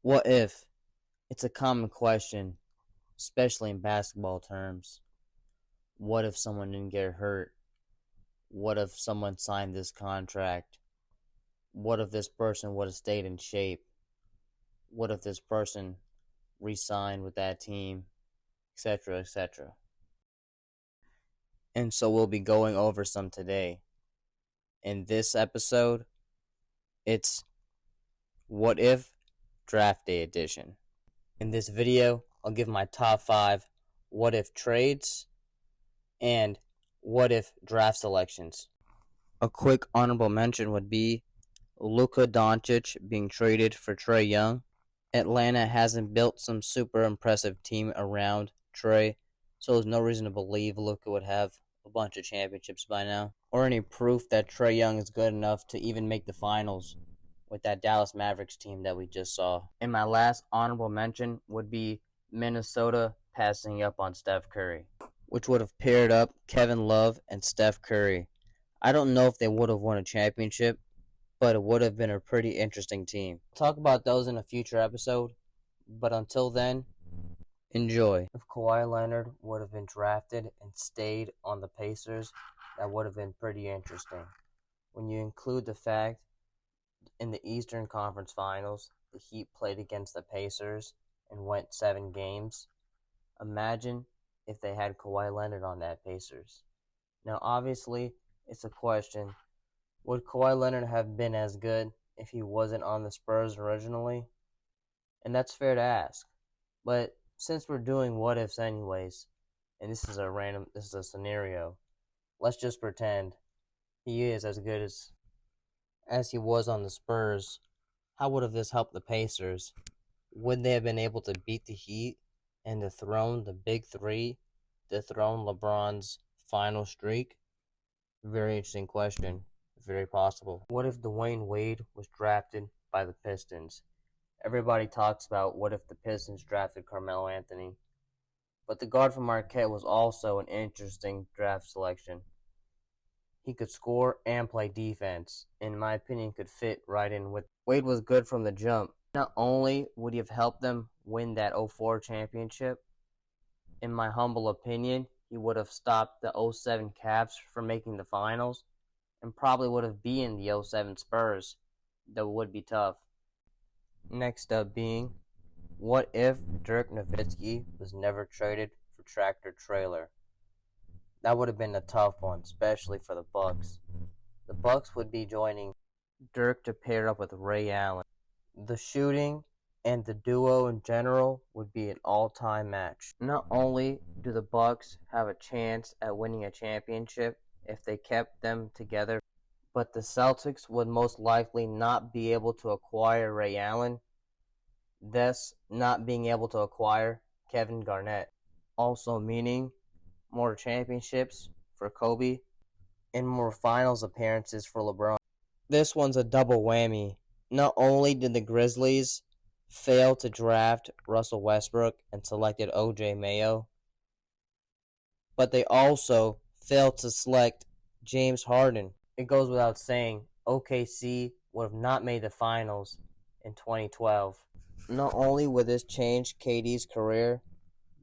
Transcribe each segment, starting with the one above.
What if? It's a common question, especially in basketball terms. What if someone didn't get hurt? What if someone signed this contract? What if this person would have stayed in shape? What if this person re signed with that team? Etc., etc. And so we'll be going over some today. In this episode, it's What If Draft Day Edition. In this video, I'll give my top 5 what if trades and what if draft selections. A quick honorable mention would be Luka Doncic being traded for Trae Young. Atlanta hasn't built some super impressive team around Trae, so there's no reason to believe Luka would have a bunch of championships by now, or any proof that Trae Young is good enough to even make the finals with that Dallas Mavericks team that we just saw. And my last honorable mention would be Minnesota passing up on Steph Curry, which would have paired up Kevin Love and Steph Curry. I don't know if they would have won a championship, but it would have been a pretty interesting team. I'll talk about those in a future episode, but until then, enjoy. If Kawhi Leonard would have been drafted and stayed on the Pacers, that would have been pretty interesting. When you include the fact in the Eastern Conference Finals, the Heat played against the Pacers and went 7 games, imagine if they had Kawhi Leonard on that Pacers. Now, obviously, it's a question. Would Kawhi Leonard have been as good if he wasn't on the Spurs originally? And that's fair to ask. But since we're doing what ifs anyways, and this is a scenario, let's just pretend he is as good as he was on the Spurs. How would have this helped the Pacers? Would they have been able to beat the Heat and dethrone the Big Three, dethrone LeBron's final streak? Very interesting question. Very possible. What if Dwayne Wade was drafted by the Pistons? Everybody talks about what if the Pistons drafted Carmelo Anthony. But the guard from Marquette was also an interesting draft selection. He could score and play defense. In my opinion, could fit right in with. Wade was good from the jump. Not only would he have helped them win that 04 championship, in my humble opinion, he would have stopped the 07 Cavs from making the finals and probably would have beaten the 07 Spurs, though it would be tough. Next up being, what if Dirk Nowitzki was never traded for Tractor Trailer? That would have been a tough one, especially for the Bucks. The Bucks would be joining Dirk to pair up with Ray Allen. The shooting and the duo in general would be an all-time match. Not only do the Bucks have a chance at winning a championship if they kept them together, but the Celtics would most likely not be able to acquire Ray Allen, thus not being able to acquire Kevin Garnett. Also meaning more championships for Kobe and more finals appearances for LeBron. This one's a double whammy. Not only did the Grizzlies fail to draft Russell Westbrook and selected O.J. Mayo, but they also failed to select James Harden. It goes without saying, OKC would have not made the finals in 2012. Not only would this change KD's career,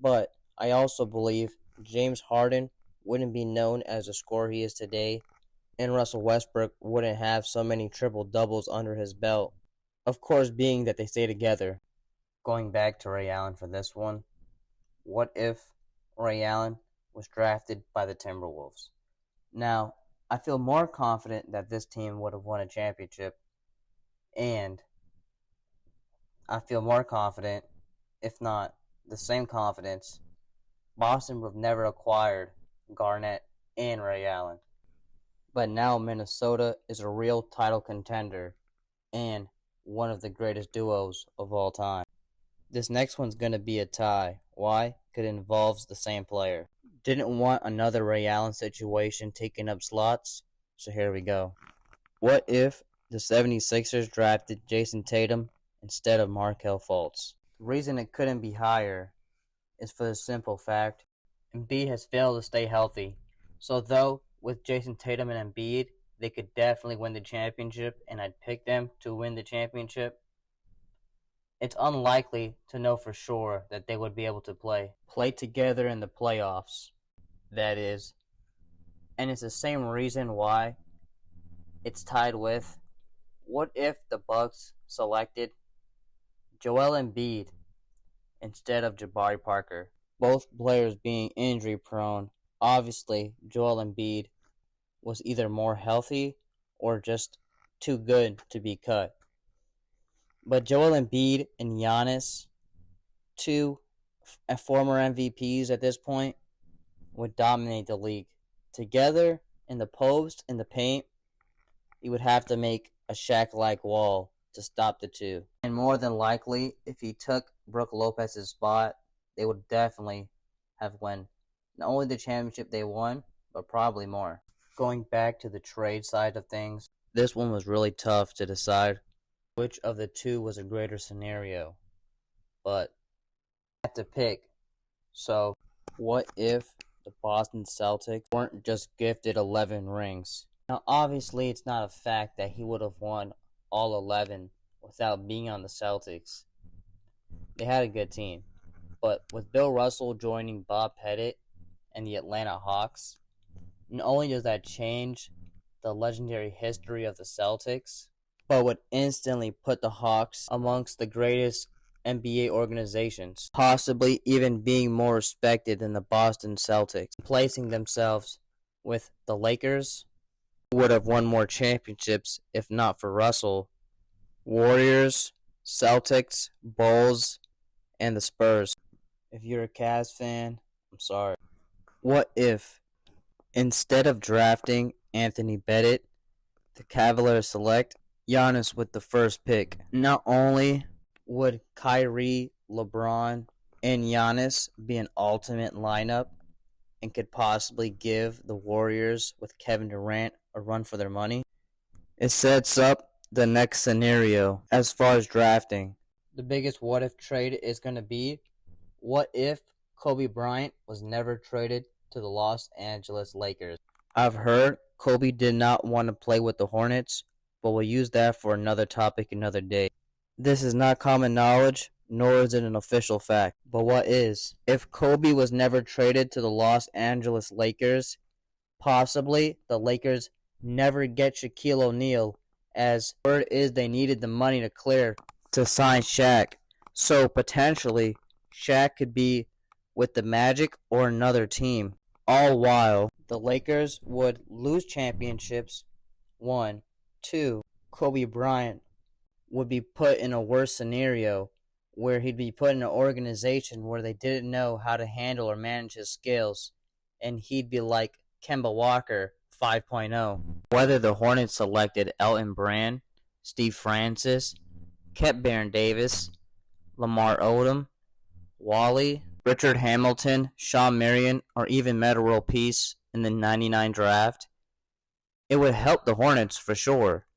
but I also believe James Harden wouldn't be known as the scorer he is today, and Russell Westbrook wouldn't have so many triple-doubles under his belt. Of course, being that they stay together. Going back to Ray Allen for this one, what if Ray Allen was drafted by the Timberwolves? Now, I feel more confident that this team would have won a championship, and I feel more confident, if not the same confidence, Boston would have never acquired Garnett and Ray Allen. But now Minnesota is a real title contender and one of the greatest duos of all time. This next one's going to be a tie. Why? Because it involves the same player. Didn't want another Ray Allen situation taking up slots, so here we go. What if the 76ers drafted Jason Tatum instead of Markelle Fultz? The reason it couldn't be higher is for the simple fact Embiid has failed to stay healthy. So though with Jason Tatum and Embiid, they could definitely win the championship, and I'd pick them to win the championship, it's unlikely to know for sure that they would be able to play together in the playoffs. That is, and it's the same reason why it's tied with what if the Bucks selected Joel Embiid instead of Jabari Parker. Both players being injury prone, obviously Joel Embiid was either more healthy or just too good to be cut. But Joel Embiid and Giannis, two former MVPs at this point, would dominate the league. Together in the post, in the paint, he would have to make a Shaq-like wall to stop the two. And more than likely, if he took Brook Lopez's spot, they would definitely have won not only the championship they won, but probably more. Going back to the trade side of things, this one was really tough to decide which of the two was a greater scenario. But I had to pick. So, what if the Boston Celtics weren't just gifted 11 rings? Now, obviously, it's not a fact that he would have won all 11 without being on the Celtics. They had a good team. But with Bill Russell joining Bob Pettit and the Atlanta Hawks, not only does that change the legendary history of the Celtics, but would instantly put the Hawks amongst the greatest NBA organizations, possibly even being more respected than the Boston Celtics, placing themselves with the Lakers, who would have won more championships if not for Russell, Warriors, Celtics, Bulls, and the Spurs. If you're a Cavs fan, I'm sorry. What if, instead of drafting Anthony Bennett, the Cavaliers select Giannis with the first pick? Not only would Kyrie, LeBron, and Giannis be an ultimate lineup and could possibly give the Warriors with Kevin Durant a run for their money, it sets up the next scenario as far as drafting. The biggest what if trade is going to be, what if Kobe Bryant was never traded to the Los Angeles Lakers? I've heard Kobe did not want to play with the Hornets, but we'll use that for another topic another day. This is not common knowledge, nor is it an official fact. But what is? If Kobe was never traded to the Los Angeles Lakers, possibly the Lakers never get Shaquille O'Neal, as word is they needed the money to clear to sign Shaq. So potentially, Shaq could be with the Magic or another team. All while the Lakers would lose championships. 1. 2. Kobe Bryant would be put in a worse scenario where he'd be put in an organization where they didn't know how to handle or manage his skills, and he'd be like Kemba Walker 5.0. Whether the Hornets selected Elton Brand, Steve Francis, kept Baron Davis, Lamar Odom, Wally, Richard Hamilton, Shawn Marion, or even Metta World Peace in the 99 draft, it would help the Hornets for sure.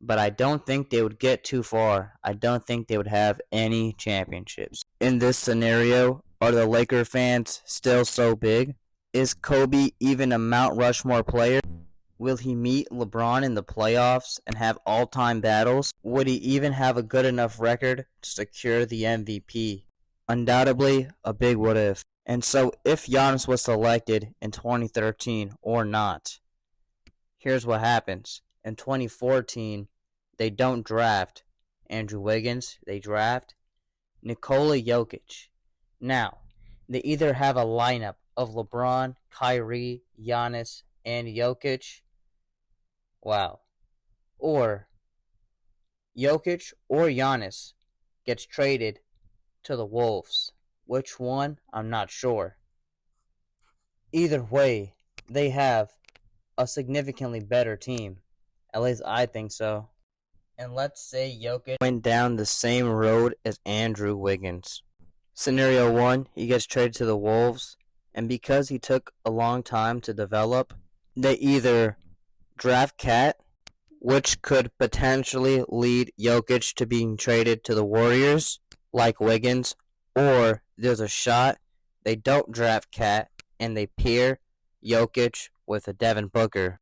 But I don't think they would get too far. I don't think they would have any championships. In this scenario, are the Laker fans still so big? Is Kobe even a Mount Rushmore player? Will he meet LeBron in the playoffs and have all-time battles? Would he even have a good enough record to secure the MVP? Undoubtedly, a big what if. And so, if Giannis was selected in 2013 or not, here's what happens. In 2014, they don't draft Andrew Wiggins. They draft Nikola Jokic. Now, they either have a lineup of LeBron, Kyrie, Giannis, and Jokic. Wow. Or Jokic or Giannis gets traded to the Wolves. Which one? I'm not sure. Either way, they have a significantly better team. At least I think so. And let's say Jokic went down the same road as Andrew Wiggins. Scenario 1, he gets traded to the Wolves, and because he took a long time to develop, they either draft Cat, which could potentially lead Jokic to being traded to the Warriors, like Wiggins, or there's a shot they don't draft Cat and they pair Jokic with a Devin Booker.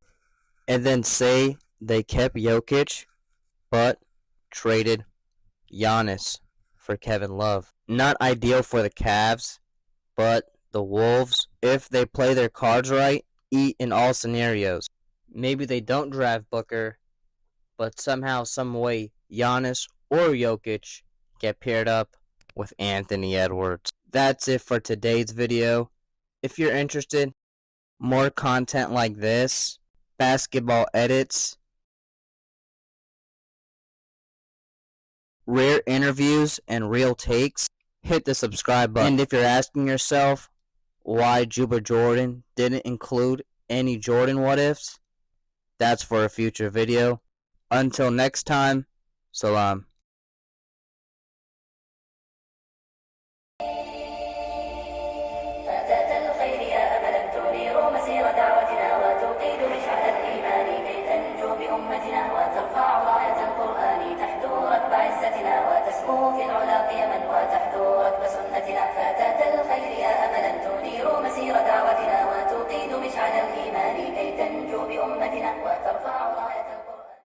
And then say they kept Jokic but traded Giannis for Kevin Love. Not ideal for the Cavs, but the Wolves, if they play their cards right, eat in all scenarios. Maybe they don't draft Booker, but somehow, some way, Giannis or Jokic get paired up with Anthony Edwards. That's it for today's video. If you're interested, more content like this, basketball edits, rare interviews, and real takes, hit the subscribe button. And if you're asking yourself why Juba Jordan didn't include any Jordan what ifs, that's for a future video. Until next time, salam. وترفع راية القرآن تحدو ركب عزتنا وتسمو في العلا قيما وتحدو ركب